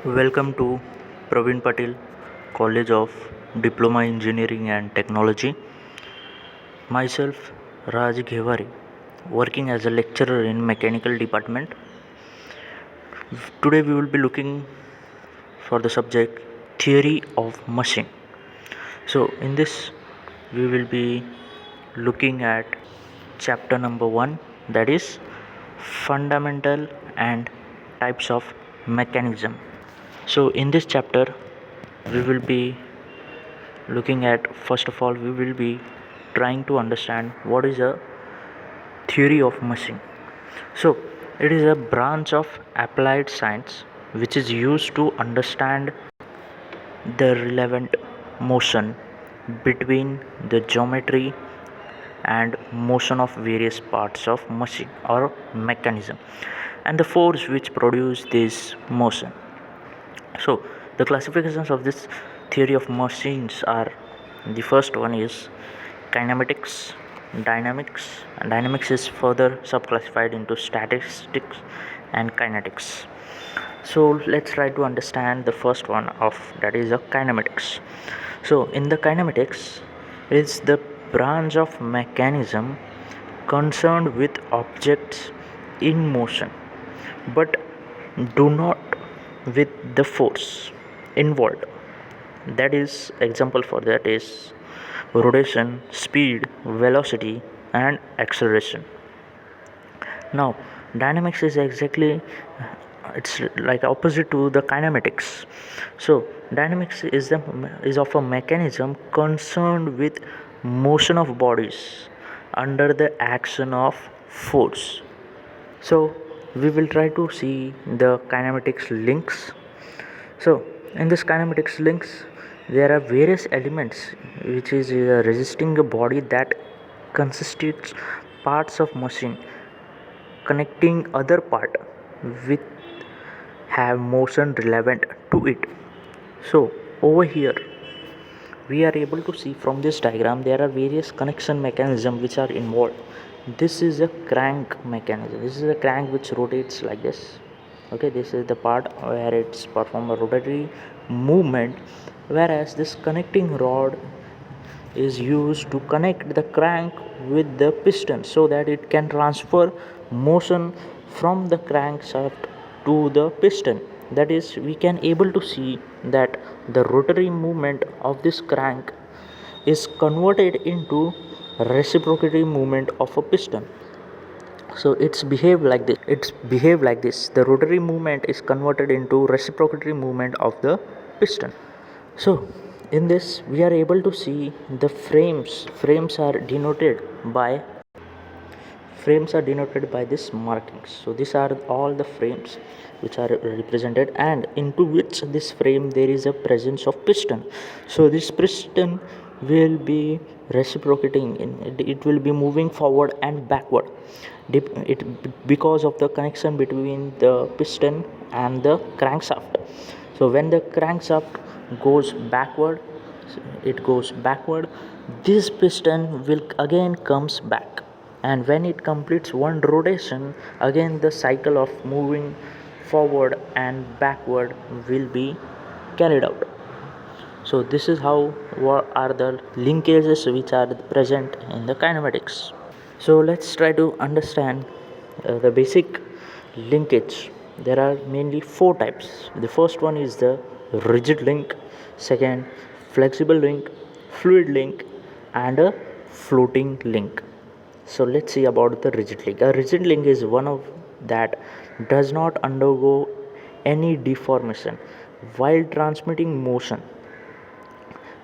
Welcome to Praveen Patil College of Diploma Engineering and Technology. Myself Raj Ghevari, working as a lecturer in mechanical department. Today we will be looking for the subject theory of machine. So in this we will be looking at chapter number 1, that is fundamental and types of mechanism. So in this chapter we will be looking at, first of all, we will be trying to understand what is a theory of machine. So it is a branch of applied science which is used to understand the relevant motion between the geometry and motion of various parts of machine or mechanism and the force which produce this motion. So the classifications of this theory of machines are: the first one is kinematics, dynamics, and dynamics is further subclassified into statistics and kinetics. So let's try to understand the first one of, that is a kinematics. So in the kinematics is the branch of mechanism concerned with objects in motion but do not with the force involved. That is, example for that is rotation, speed, velocity, and acceleration. Now dynamics is exactly, it's like opposite to the kinematics. So dynamics is of a mechanism concerned with motion of bodies under the action of force. So we will try to see the kinematics links. So in this kinematics links there are various elements which is resisting a body that constitutes parts of machine connecting other part with have motion relevant to it. So over here we are able to see from this diagram there are various connection mechanism which are involved. This is a crank mechanism. This is a crank which rotates like this. Okay, this is the part where it's perform a rotatory movement, whereas this connecting rod is used to connect the crank with the piston so that it can transfer motion from the crankshaft to the piston. That is, we can able to see that the rotary movement of this crank is converted into reciprocity movement of a piston. So it's behave like this. The rotary movement is converted into reciprocity movement of the piston. So in this we are able to see the frames are denoted by this markings. So these are all the frames which are represented, and into which this frame there is a presence of piston. So this piston will be reciprocating it will be moving forward and backward because of the connection between the piston and the crankshaft. So when the crankshaft goes backward, this piston will again comes back, and when it completes one rotation, again the cycle of moving forward and backward will be carried out. So this is how what are the linkages which are present in the kinematics. So let's try to understand the basic linkage. There are mainly four types. The first one is the rigid link, second flexible link, fluid link, and a floating link. So let's see about the rigid link. A rigid link is one of that does not undergo any deformation while transmitting motion.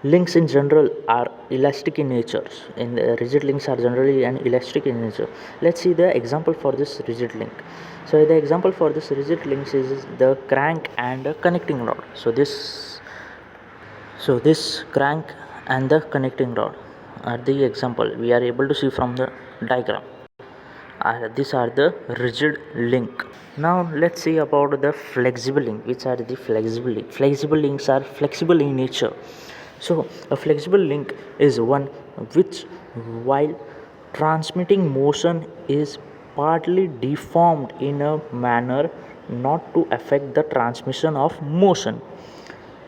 Links in general are elastic in nature. In rigid links are generally and elastic in nature. Let's see the example for this rigid link. So the example for this rigid links is the crank and the connecting rod. So this crank and the connecting rod are the example we are able to see from the diagram. These are the rigid link. Now let's see about the flexible link. Which are the flexible link? Flexible links are flexible in nature. So a flexible link is one which, while transmitting motion, is partly deformed in a manner not to affect the transmission of motion.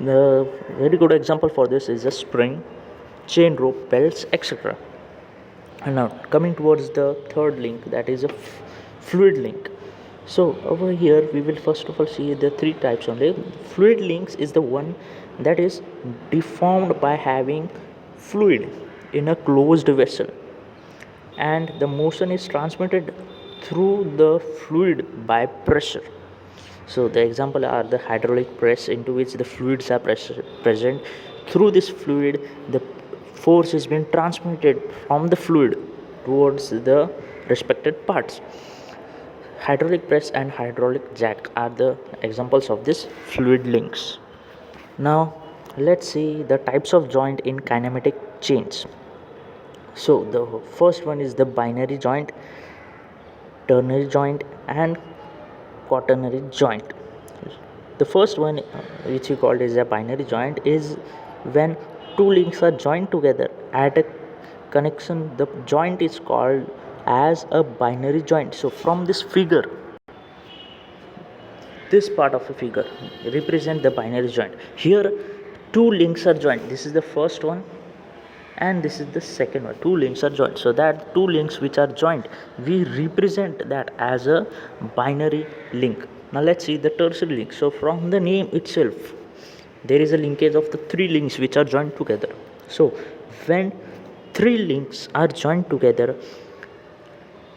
The very good example for this is a spring, chain rope, belts, etc. And now coming towards the third link, that is a fluid link. So over here we will first of all see the three types only. Fluid links is the one that is deformed by having fluid in a closed vessel, and the motion is transmitted through the fluid by pressure. So the example are the hydraulic press, into which the fluids are present. Through this fluid, the force is being transmitted from the fluid towards the respected parts. Hydraulic press and hydraulic jack are the examples of this fluid links. Now let's see the types of joint in kinematic chains. So the first one is the binary joint, ternary joint, and quaternary joint. The first one, which we called as a binary joint, is when two links are joined together at a connection. The joint is called as a binary joint. So from this figure, this part of the figure represent the binary joint. Here two links are joined. This is the first one and this is the second one. Two links are joined, so that two links which are joined, we represent that as a binary link. Now let's see the tertiary link. So from the name itself, there is a linkage of the three links which are joined together. So when three links are joined together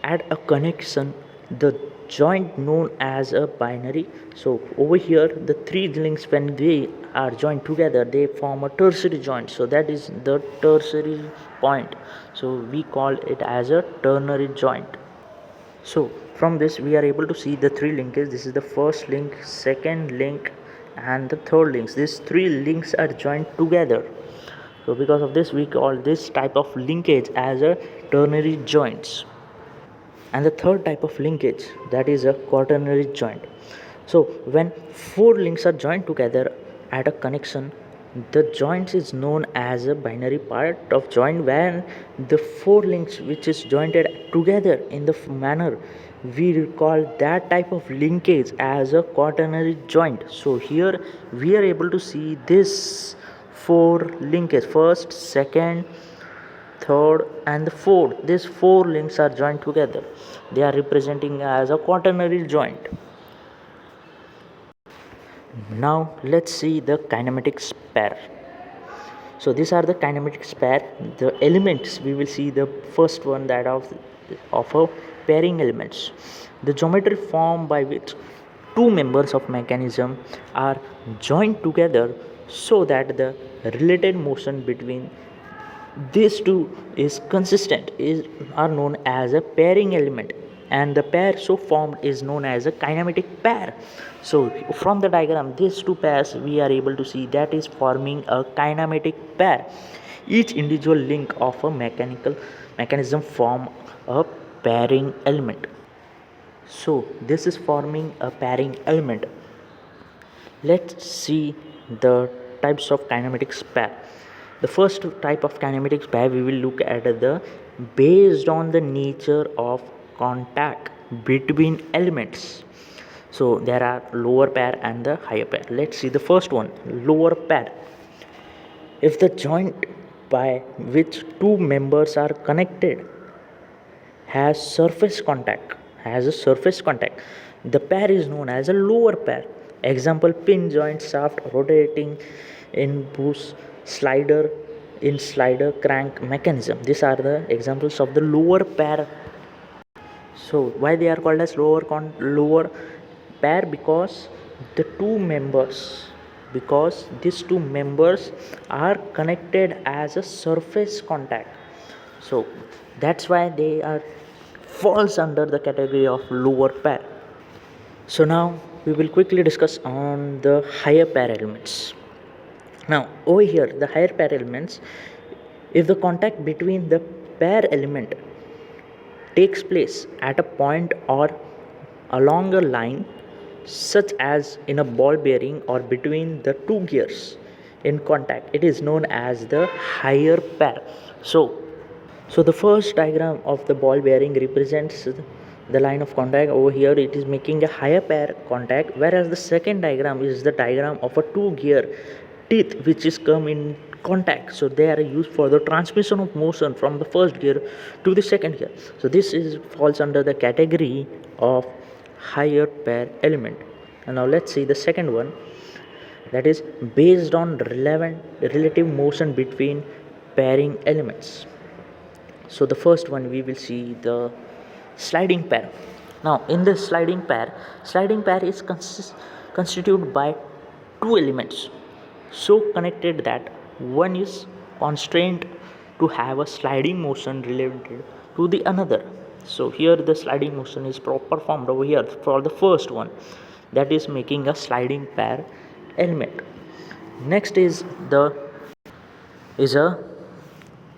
at a connection, the joint known as a binary. So over here the three links, when they are joined together, they form a tertiary joint. So that is the tertiary point. So we call it as a ternary joint. So from this we are able to see the three linkages. This is the first link, second link, and the third links. These three links are joined together. So because of this we call this type of linkage as a ternary joints. And the third type of linkage, that is a quaternary joint. So when four links are joined together at a connection, the joint is known as a binary part of joint. When the four links which is jointed together in the manner, we call that type of linkage as a quaternary joint. So here we are able to see this four linkage, first, second, third, and the fourth. These four links are joined together. They are representing as a quaternary joint. Now let's see the kinematics pair. So these are the kinematics pair. The elements, we will see the first one, that of a pairing elements. The geometry form by which two members of mechanism are joined together so that the related motion between these two is consistent are known as a pairing element, and the pair so formed is known as a kinematic pair. So from the diagram, these two pairs we are able to see that is forming a kinematic pair. Each individual link of a mechanism form a pairing element. So this is forming a pairing element. Let's see the types of kinematics pair. The first type of kinematics pair we will look at the based on the nature of contact between elements. So there are lower pair and the higher pair. Let's see the first one, lower pair. If the joint by which two members are connected has a surface contact, the pair is known as a lower pair. Example, pin joint, shaft rotating in bush, slider in slider crank mechanism. These are the examples of the lower pair. So why they are called as lower pair? Because these two members are connected as a surface contact. So that's why they are falls under the category of lower pair. So now we will quickly discuss on the higher pair elements. Now over here, the higher pair elements, if the contact between the pair element takes place at a point or along a line, such as in a ball bearing or between the two gears in contact, it is known as the higher pair. So the first diagram of the ball bearing represents the line of contact. Over here it is making a higher pair contact, whereas the second diagram is the diagram of a two gear teeth which is come in contact. So they are used for the transmission of motion from the first gear to the second gear. So this is falls under the category of higher pair element. And now let's see the second one, that is based on relative motion between pairing elements. So the first one we will see the sliding pair. Now in this sliding pair is constituted by two elements so connected that one is constrained to have a sliding motion related to the another. So here the sliding motion is performed over here for the first one, that is making a sliding pair element. Next is a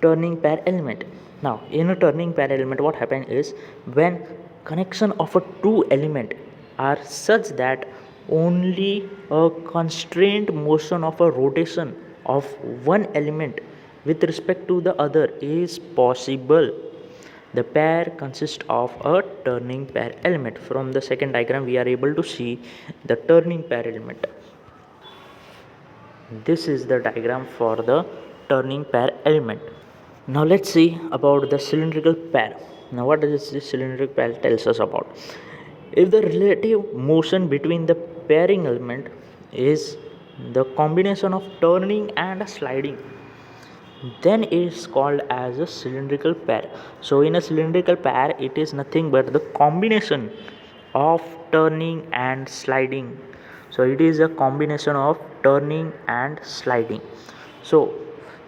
turning pair element. Now in a turning pair element, what happens is when connection of a two element are such that only a constrained motion of a rotation of one element with respect to the other is possible, the pair consists of a turning pair element. From the second diagram we are able to see the turning pair element. This is the diagram for the turning pair element. Now let's see about the cylindrical pair. Now what does this cylindrical pair tells us about? If the relative motion between the pairing element is the combination of turning and sliding, then it is called as a cylindrical pair. So in a cylindrical pair it is nothing but the combination of turning and sliding. So it is a combination of turning and sliding. So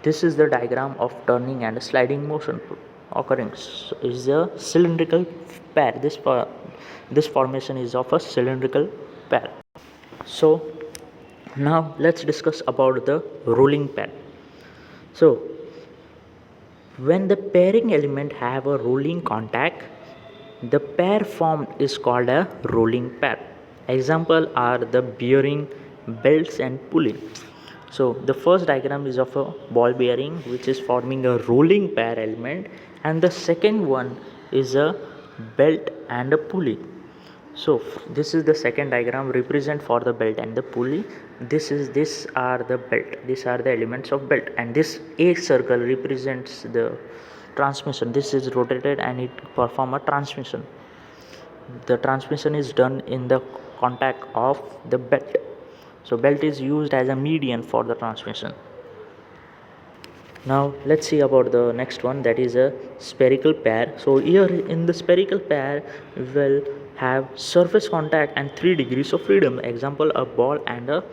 this is the diagram of turning and sliding motion occurring. So is a cylindrical pair. This formation is of a cylindrical pair. So now let's discuss about the rolling pair. So when the pairing element have a rolling contact, the pair formed is called a rolling pair. Example are the bearing, belts and pulley. So the first diagram is of a ball bearing which is forming a rolling pair element, and the second one is a belt and a pulley. So this is the second diagram represent for the belt and the pulley. These are the belt, these are the elements of belt, and this A circle represents the transmission. This is rotated and it perform a transmission. The transmission is done in the contact of the belt. So belt is used as a median for the transmission. Now let's see about the next one, that is a spherical pair. So here in the spherical pair we will have surface contact and 3 degrees of freedom. Example, a ball and a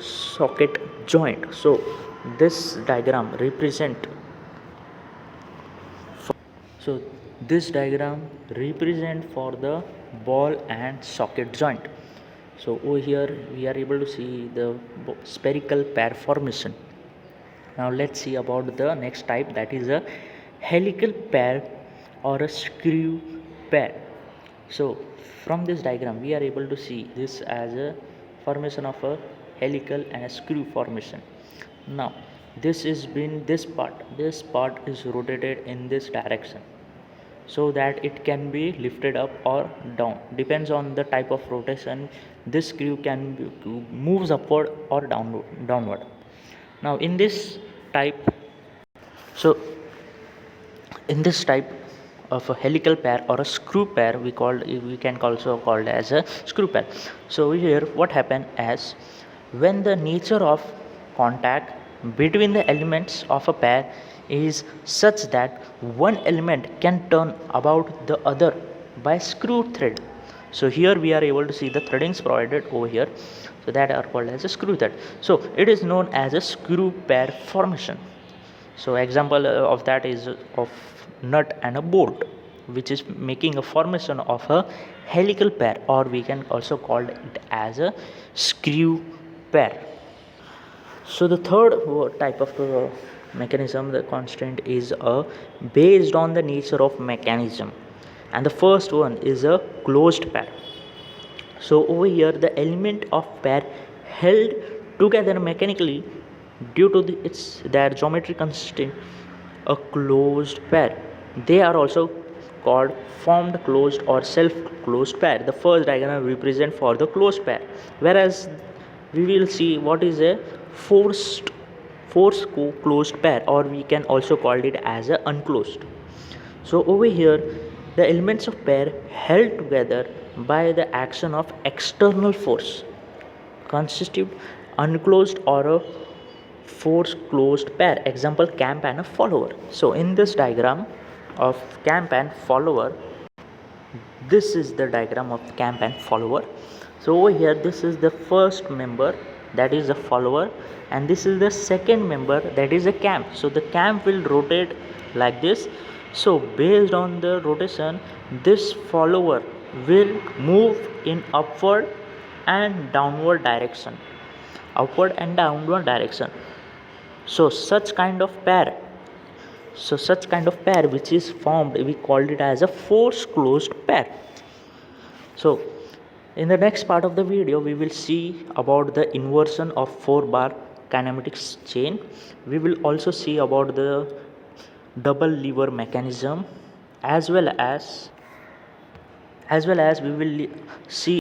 socket joint. So this diagram represent for the ball and socket joint. So over here we are able to see the spherical pair formation. Now let's see about the next type, that is a helical pair or a screw pair. So from this diagram we are able to see this as a formation of a helical and a screw formation. Now this part is rotated in this direction so that it can be lifted up or down, depends on the type of rotation. This screw can moves upward or downward. Now in this type of a helical pair or a screw pair, we can also call as a screw pair. So here what happen as when the nature of contact between the elements of a pair is such that one element can turn about the other by screw thread. So here we are able to see the threadings provided over here, so that are called as a screw thread. So it is known as a screw pair formation. So example of that is of nut and a bolt, which is making a formation of a helical pair, or we can also call it as a screw pair. So the third type of mechanism, the constraint, is based on the nature of mechanism, and the first one is a closed pair. So over here the element of pair held together mechanically due to their geometry constraint, a closed pair. They are also called formed closed or self-closed pair. The first diagram represent for the closed pair, whereas we will see what is a forced closed pair, or we can also call it as a unclosed. So over here, the elements of pair held together by the action of external force constitute unclosed or a force closed pair. Example, camp and a follower. So in this diagram of camp and follower, this is the diagram of camp and follower. So over here, this is the first member, that is the follower, and this is the second member, that is a camp. So the camp will rotate like this. So based on the rotation, this follower will move in upward and downward direction. So such kind of pair which is formed, we called it as a force closed pair. So in the next part of the video, we will see about the inversion of 4-bar kinematics chain. We will also see about the double lever mechanism, as well as we will see